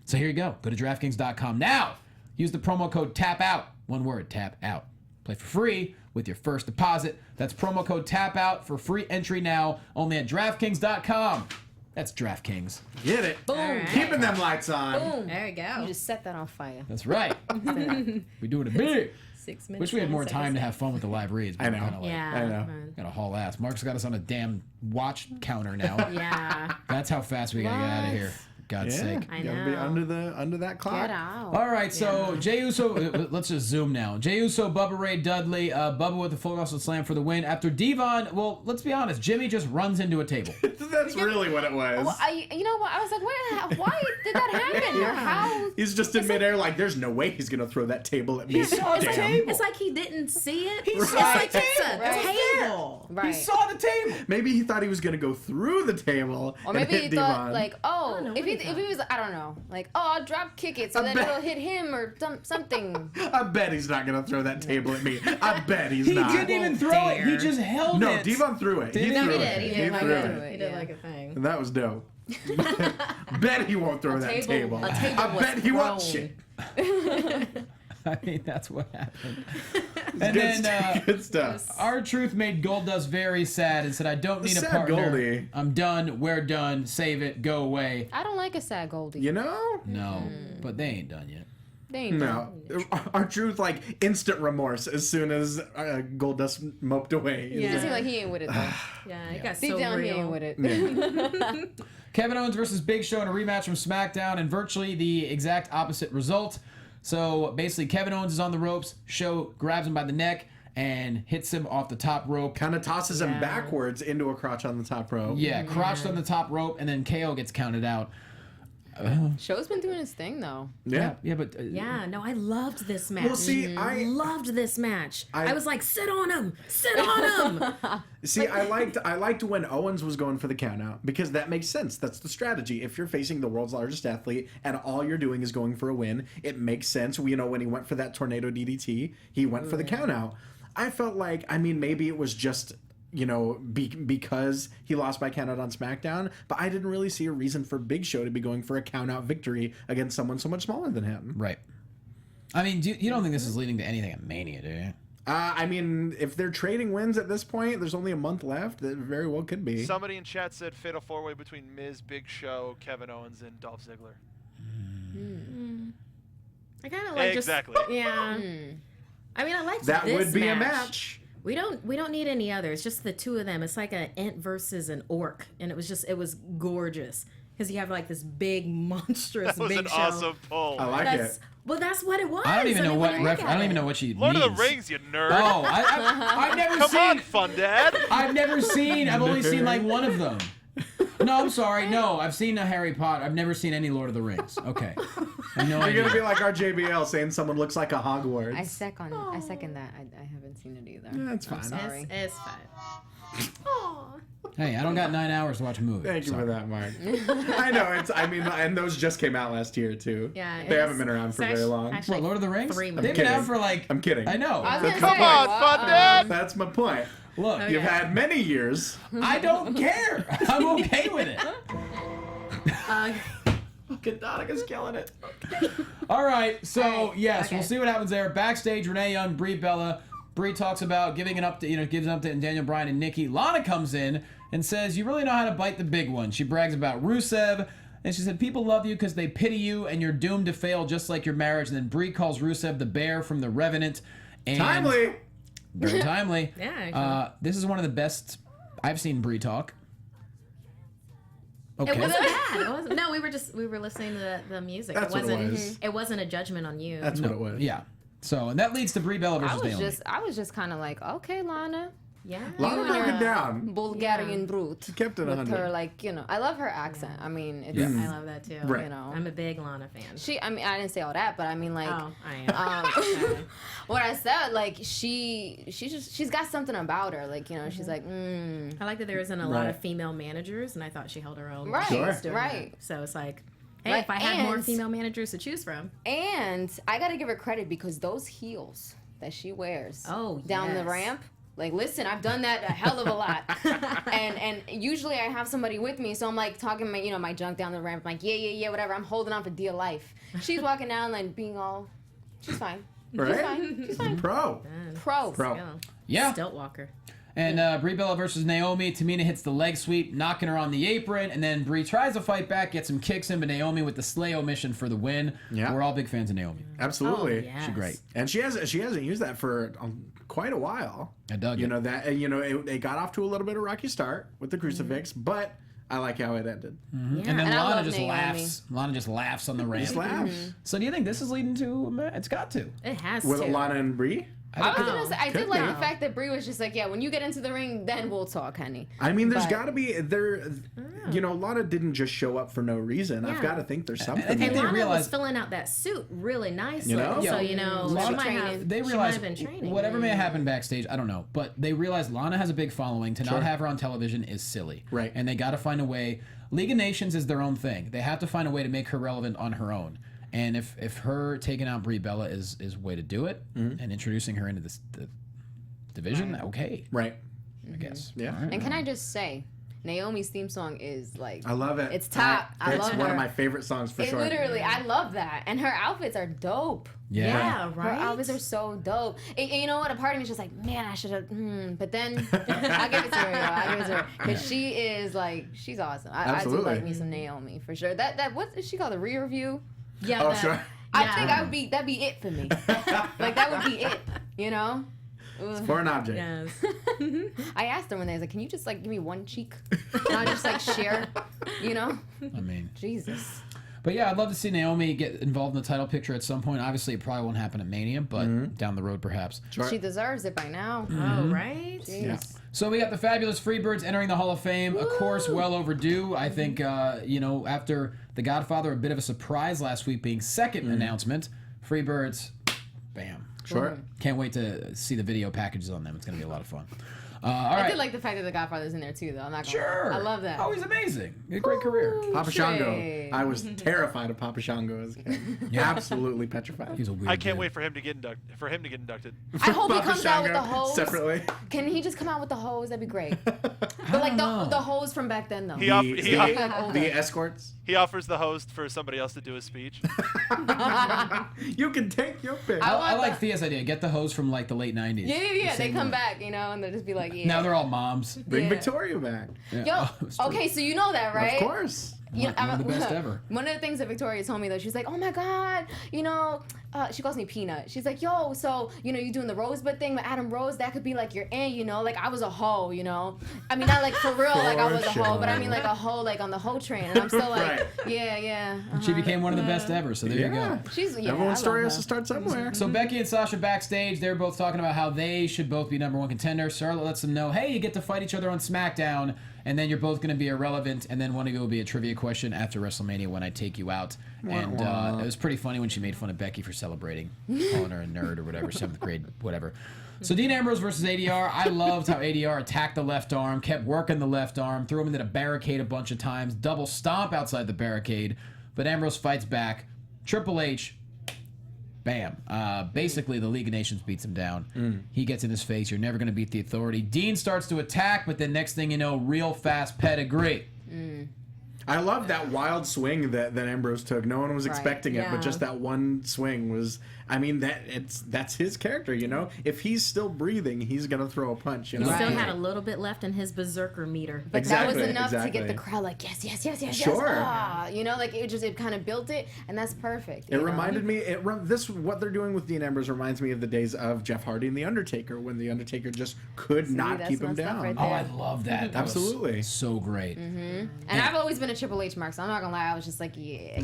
So here you go. Go to DraftKings.com now. Use the promo code TAPOUT. One word, tap out. Play for free with your first deposit. That's promo code TAPOUT for free entry now. Only at DraftKings.com. That's DraftKings. Get it. Boom. Keeping them lights on. Boom. There you go. You just set that on fire. That's right. We're doing it big. 6 minutes. Wish we had more 20 time to seconds. have fun with the live reads. But I know. we're kinda like, Yeah. I know. Gotta haul ass. Mark's got us on a damn watch counter now. Yeah. That's how fast we gotta get out of here. God's sake. I Gotta be know. under that clock. Get out. All right, so Jey Uso, let's just zoom now. Jey Uso, Bubba Ray Dudley, Bubba with the full muscle slam for the win. After Devon, well, let's be honest, Jimmy just runs into a table. That's really what it was. Well, you know what? I was like, why did that happen? Or how? He's just in midair, like, there's no way he's gonna throw that table at me. He saw the table. It's like he didn't see it. He It's saw like the it's table. a table. Right. He saw the table. Maybe he thought he was gonna go through the table. Or and maybe hit he thought Devon. like, if he was, I don't know, like, I'll drop kick it so that it'll hit him or something. I bet he's not gonna throw that table at me. I bet he's He not. didn't even throw it. He dare. just held No, it. Devon threw it. He Did he? threw No, he it. did. He He did. threw He it. did. He did like a thing. And that was dope. Bet he won't throw that table- table. a table I was bet he won't. thrown. Shit. I mean, that's what happened. Good And then stuff. Good stuff. R-Truth made Goldust very sad and said, I don't need a Sad partner. Goldie. I'm done. We're done. Save it. Go away. I don't like a sad Goldie. You know? No, but they ain't done yet. They ain't No. Our truth, like, instant remorse as soon as Goldust moped away. It Yeah. seems like he ain't with it though. Yeah, it got Deep so down, he real. ain't with it. Kevin Owens versus Big Show in a rematch from SmackDown, and virtually the exact opposite result. So basically, Kevin Owens is on the ropes. Show grabs him by the neck and hits him off the top rope. Kind of tosses him Yeah. backwards into a crotch on the top rope. Yeah, crotched on the top rope, and then KO gets counted out. Show's been doing his thing though. Yeah. Yeah, but Yeah, no, I loved this match. Well, see, I loved this match. I- I was like, sit on him, sit on him. see. I liked when Owens was going for the count out because that makes sense. That's the strategy. If you're facing the world's largest athlete and all you're doing is going for a win, it makes sense. You know, when he went for that tornado DDT, he went for the count out. I felt like, I mean, maybe it was just, you know, because he lost by countout on SmackDown, but I didn't really see a reason for Big Show to be going for a countout victory against someone so much smaller than him. right. I mean, you don't think this is leading to anything at Mania, do you? I mean, if they're trading wins at this point, there's only a month left. That very well could be. Somebody in chat said fatal four-way between Miz, Big Show, Kevin Owens, and Dolph Ziggler. I kind of like Exactly. just yeah. I mean, I liked That this would be a match. match. We don't need any others. Just the two of them. It's like an Ent versus an Orc, and it was gorgeous because you have like this big monstrous That was Big an Show. awesome pull. I like That's it. well, that's what it was. I don't even know mean, what when you look I at don't even it. know what she Lord means. of the Rings, you nerd. Oh, I've never Come seen. on, fun dad. I've never seen. I've only seen like one of them. No, I'm sorry. No, I've seen a Harry Potter. I've never seen any Lord of the Rings. Okay. I have no You're idea. gonna be like our JBL saying someone looks like a Hogwarts. I second that. I haven't seen it either. That's fine. Sorry. It's fine. Aw. Hey, I don't got 9 hours to watch a movie. Thank you Sorry. for that, Mark. I know it's. I mean, and those just came out last year too. Yeah, they it haven't is. been around for It's very long. actually- What, Lord of the Rings? 3 They've movies. been kidding. out for like. I'm kidding. I know. I was That's gonna my say, Come on, fun dad. That's my point. Look, Oh, You've yeah. had many years. I don't care. I'm okay with it. Donika's killing it. All right, so yes, okay. we'll see what happens there. Backstage, Renee Young, Brie Bella. Brie talks about giving an update, gives an update on Daniel Bryan and Nikki. Lana comes in and says, "You really know how to bite the big one." She brags about Rusev, and she said, "People love you because they pity you, and you're doomed to fail just like your marriage." And then Brie calls Rusev the bear from The Revenant. And Timely. Very timely. Yeah, actually. This is one of the best I've seen Brie talk. Okay. It wasn't bad. It wasn't. No, we were listening to the music. That's it what it wasn't. was. It wasn't a judgment on you. That's what it was. Yeah. So, and that leads to Brie Bella versus Naomi. I was just kind of like, okay, Lana, yeah. Lana You broke are- it down. Bulgarian brute. Kept it with 100. her, like, I love her accent. I mean, it's, I love that too. Right. you know. I'm a big Lana fan. I mean, I didn't say all that, but I mean, like, Oh, I am. what I said, like, she's got something about her, like, she's like, I like that there isn't a lot Right. of female managers, and I thought she held her own. Right, She was Sure. doing right. that. So it's like, hey, Right, if I had more and- female managers to choose from, and I gotta give her credit because those heels that she wears down the yes. ramp. Like, listen, I've done that a hell of a lot, and usually I have somebody with me, so I'm like talking my junk down the ramp, I'm like yeah, whatever. I'm holding on for dear life. She's walking down like being all, she's fine, Right? she's fine. Pro. Pro. Pro. Yeah. Stilt Walker. And Brie Bella versus Naomi. Tamina hits the leg sweep, knocking her on the apron, and then Brie tries to fight back, gets some kicks in, but Naomi with the Slay omission for the win. Yeah. We're all big fans of Naomi. Absolutely. Oh, yes. She's great. And she hasn't used that for quite a while. I dug it. It got off to a little bit of a rocky start with the crucifix, but I like how it ended. Yeah. And then And I Lana love just Naomi. laughs. Lana just laughs on the ramp. Just laughs. So do you think this is leading to? It's got to. It has With to. Lana and Brie? I was gonna say, I did Could like be. the fact that Brie was just like, yeah, when you get into the ring, then we'll talk, honey. I mean, there's But- got to be Lana didn't just show up for no reason. I've Yeah. got to think there's something. think there. And they Lana realized- was filling out that suit really nicely. You know? So, Yeah. she Lana- might have, They she might realized have been training. whatever may have happened backstage, I don't know, but they realized Lana has a big following. To Sure. not have her on television is silly, Right. And they got to find a way. League of Nations is their own thing. They have to find a way to make her relevant on her own. And if her taking out Brie Bella is a way to do it, and introducing her into the division, okay, Right. I guess. Yeah. All right. And can I just say, Naomi's theme song is like, I love it. It's top. I It's love one her. of my favorite songs for sure. literally, I love that. And her outfits are dope. Yeah, Her right? outfits are so dope. And you know what? A part of me is just like, man, I should have. But then I'll give it to her. I'll give it to her because she is like, she's awesome. I do Absolutely. like me some Naomi for sure. That what is she called? The rear view. Yeah, Oh, that- sure. I Yeah. think that'd be it for me. Like that would be it. You know. For an object. Yes. I asked her one day, I was like, can you just like give me one cheek? And I'll just like share. You know. I mean, Jesus. but yeah, I'd love to see Naomi get involved in the title picture at some point. Obviously, it probably won't happen at Mania, but down the road, perhaps. Sure. She deserves it by now. Oh, right? Jeez. Yeah. So we got the Fabulous Freebirds entering the Hall of Fame. Of course, well overdue. I think, after The Godfather, a bit of a surprise last week being second announcement. Freebirds, bam. Sure. Can't wait to see the video packages on them. It's going to be a lot of fun. All I right. did like the fact that the Godfather's in there too, though. I'm not gonna Sure. lie. I love that. Oh, he's amazing. A great career. Papa Shade. Shango. I was terrified of Papa Shango as a kid. Absolutely petrified. He's a weird I can't dude. wait for him to get inducted. I hope he Papa comes out with the Shango hose. separately. Can he just come out with the hose? That'd be great. But like know. the hose from back then, though. He off- The, he the, off- the escorts. He offers the host for somebody else to do his speech. You can take your pick. I I want like the- Thea's idea. Get the hose from like the late 90s. Yeah. The They same come one. back, and they'll just be like, yeah. Now they're all moms. Bring Yeah. Victoria back. Yeah. Yo, Oh, it's true. okay, so you know that, right? Of course. You know, One of the best ever. One of the things that Victoria told me though, she's like, "Oh my God, she calls me Peanut. She's like, yo, so you doing the Rosebud thing with Adam Rose? That could be like your aunt, like I was a hoe, I mean, not like for real, like I was a hoe, but I mean like a hoe, like on the hoe train, and I'm still like, Right. yeah. She became one of the best ever, so there you Yeah. go. She's I Everyone's story love has her. to start somewhere. So Becky and Sasha backstage, they're both talking about how they should both be #1 contenders. Charlotte lets them know, hey, you get to fight each other on SmackDown, and then you're both going to be irrelevant, and then one of you will be a trivia question after WrestleMania when I take you out. And it was pretty funny when she made fun of Becky for celebrating, calling her a nerd or whatever, 7th grade, whatever. So Dean Ambrose versus ADR. I loved how ADR attacked the left arm, kept working the left arm, threw him into the barricade a bunch of times, double stomp outside the barricade, but Ambrose fights back. Triple H, bam. Basically, the League of Nations beats him down. He gets in his face. You're never going to beat the Authority. Dean starts to attack, but then next thing you know, real fast pedigree. I love that wild swing that Ambrose took. No one was expecting it, but Yeah. just that one swing was. I mean, that's his character. If he's still breathing, he's gonna throw a punch. He still Right. had a little bit left in his berserker meter. But that was Exactly, enough to exactly. get the crowd like, yes. Sure. Like it kind of built it, and that's perfect. It reminded me. What they're doing with Dean Ambrose reminds me of the days of Jeff Hardy and the Undertaker, when the Undertaker just could not that's keep my him stuff down. right Oh, there. I love that. That was Absolutely. so great. And I've always been a Triple H mark, so I'm not gonna lie. I was just like, yeah,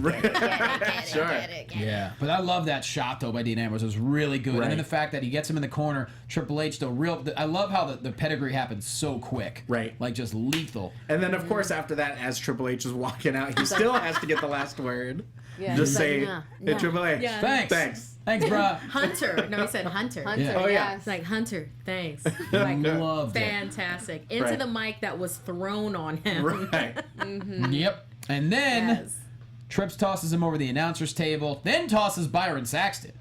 Sure. get it. Yeah, but I love that shot though by Dean Ambrose. It was really good, and then Right. the fact that he gets him in the corner. Triple H though, I love how the pedigree happens so quick. Right. Like just lethal. And then, of course, after that, as Triple H is walking out, he still has to get the last word. Yeah, Just he's say, like, nah, "Hey, nah." Triple H, Yeah. Thanks, bruh. Hunter. No, he said Hunter. Hunter, Yeah. Oh, yeah. It's like, Hunter, thanks. I Like, loved it. fantastic. Into Right. the mic that was thrown on him. Right. Yep. And then Yes. Trips tosses him over the announcer's table, then tosses Byron Saxton.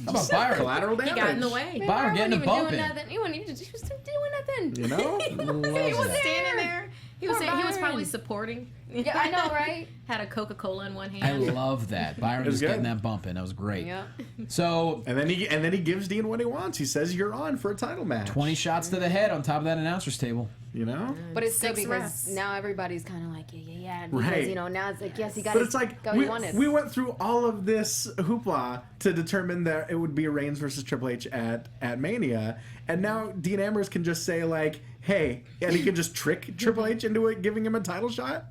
How about Byron? Collateral He damage. got in the way. Man, Byron getting a wasn't bump even in. doing nothing. He wasn't doing nothing. You know? Loves He was that. standing there. He was Poor saying, he was Byron. probably supporting. Yeah, I know, right? Had a Coca-Cola in one I hand. love that. Byron was was getting good. that bump in. That was great. Yeah. So And then he gives Dean what he wants. He says you're on for a title match. 20 shots to the head on top of that announcer's table. You know? But it's good 6 because reps. now everybody's kind of like, yeah. Because, Right. you know, now it's like, yes, he got But it's like got what he wanted. we went through all of this hoopla to determine that it would be Reigns versus Triple H at Mania, and now Dean Ambrose can just say like, "Hey," and he can just trick Triple H into it, giving him a title shot.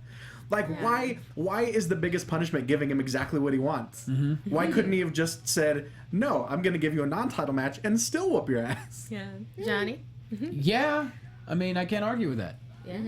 Like, why is the biggest punishment giving him exactly what he wants? Why couldn't he have just said, "No, I'm going to give you a non-title match and still whoop your ass"? Yeah. Johnny? Yeah. I mean, I can't argue with that. Yeah.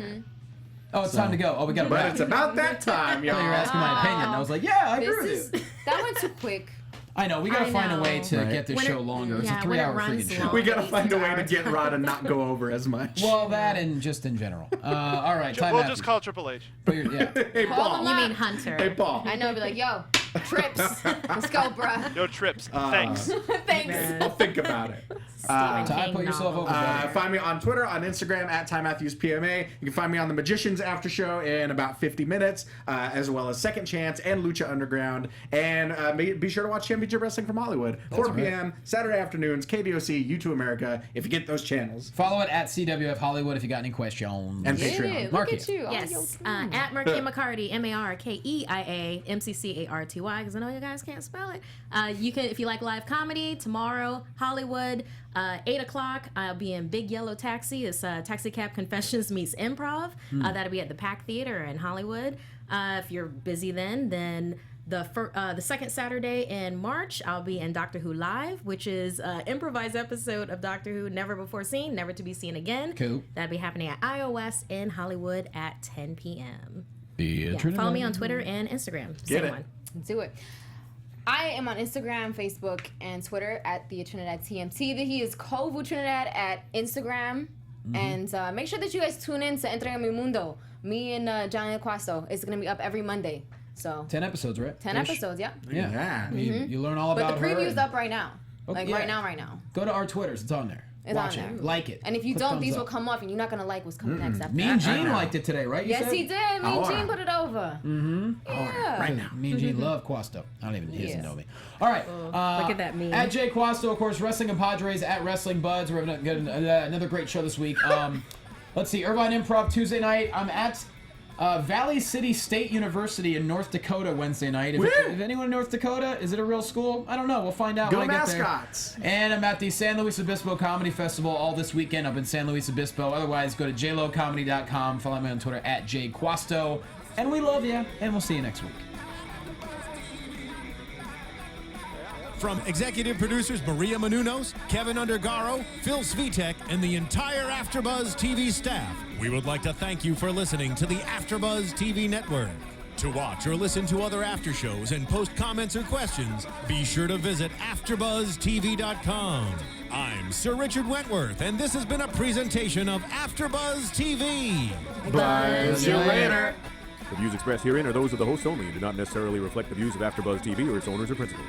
Oh, it's time to go. Oh, we got to But wrap. it's about that time, I thought you were y'all. asking my opinion. I was like, yeah, I agree This with you. is that went too quick. I know. We got to I find a way know. to Right. get this When show it- longer. It's yeah, a when it 3-hour runs freaking show. long. We got to It's find a way our to get time. Rod and not go over as much. Well, that and just in general. All right. Time We'll out. just call Triple H. Yeah. Hey, Paul. You mean Hunter? Hey, Paul. I know, be like, yo, Trips, let's go, bruh. No trips. Thanks. Thanks. I'll think about it. Stephen Ty, King put yourself novel. over there. Find me on Twitter, on Instagram, at Ty Matthews PMA. You can find me on the Magicians After Show in about 50 minutes, as well as Second Chance and Lucha Underground. And be sure to watch Championship Wrestling from Hollywood, 4 right. p.m., Saturday afternoons, KDOC, U2 America, if you get those channels. Follow it at CWF Hollywood if you got any questions. And Yeah, Patreon. look Markeia. at you. Yes, at Markeia McCarty, Markeia McCarty, because I know you guys can't spell it. You can, if you like live comedy, tomorrow, Hollywood, 8 o'clock, I'll be in Big Yellow Taxi. It's Taxi Cab Confessions meets Improv. That'll be at the Pack Theater in Hollywood. If you're busy then the second Saturday in March, I'll be in Doctor Who Live, which is an improvised episode of Doctor Who never before seen, never to be seen again. Cool. That'll be happening at iOS in Hollywood at 10 p.m. Yeah, Follow me on Twitter and Instagram. Get Same it. one. Do it. I am on Instagram, Facebook, and Twitter at Thea Trinidad TMT. He is Kovu Trinidad at Instagram. And make sure that you guys tune in to Entrega Mi Mundo. Me and Jonny Loquasto. It's going to be up every Monday. So 10 episodes, right? 10 episodes, yeah. Yeah. Yeah. You learn all But about the her. preview's and- up right now. Okay, Like yeah. right now. Go to our Twitters. It's on there. It's Watch on it. there. Like it. And if you Click don't, thumbs these up. will come off and you're not going to like what's coming next after Me that. and Gene know. liked it today, right? You Yes, said? he did. Me and Oh, Gene put it over. Yeah. Right now. Me and Gene love Quasto. I don't even, he doesn't Yes. know me. All right. Look at that meme. At Jay Quasto, of course, Wrestling and Padres at Wrestling Buds. We're going to get another great show this week. Let's see. Irvine Improv Tuesday night. I'm at Valley City State University in North Dakota Wednesday night. If anyone in North Dakota, is it a real school? I don't know. We'll find out Go when I get there. Mascots. And I'm at the San Luis Obispo Comedy Festival all this weekend up in San Luis Obispo. Otherwise, go to jlocomedy.com. Follow me on Twitter at jquasto. And we love you, and we'll see you next week. From executive producers Maria Menounos, Kevin Undergaro, Phil Svitek, and the entire AfterBuzz TV staff, we would like to thank you for listening to the AfterBuzz TV network. To watch or listen to other after shows and post comments or questions, be sure to visit AfterBuzzTV.com. I'm Sir Richard Wentworth, and this has been a presentation of AfterBuzz TV. Buzz you later. The views expressed herein are those of the hosts only and do not necessarily reflect the views of AfterBuzz TV or its owners or principals.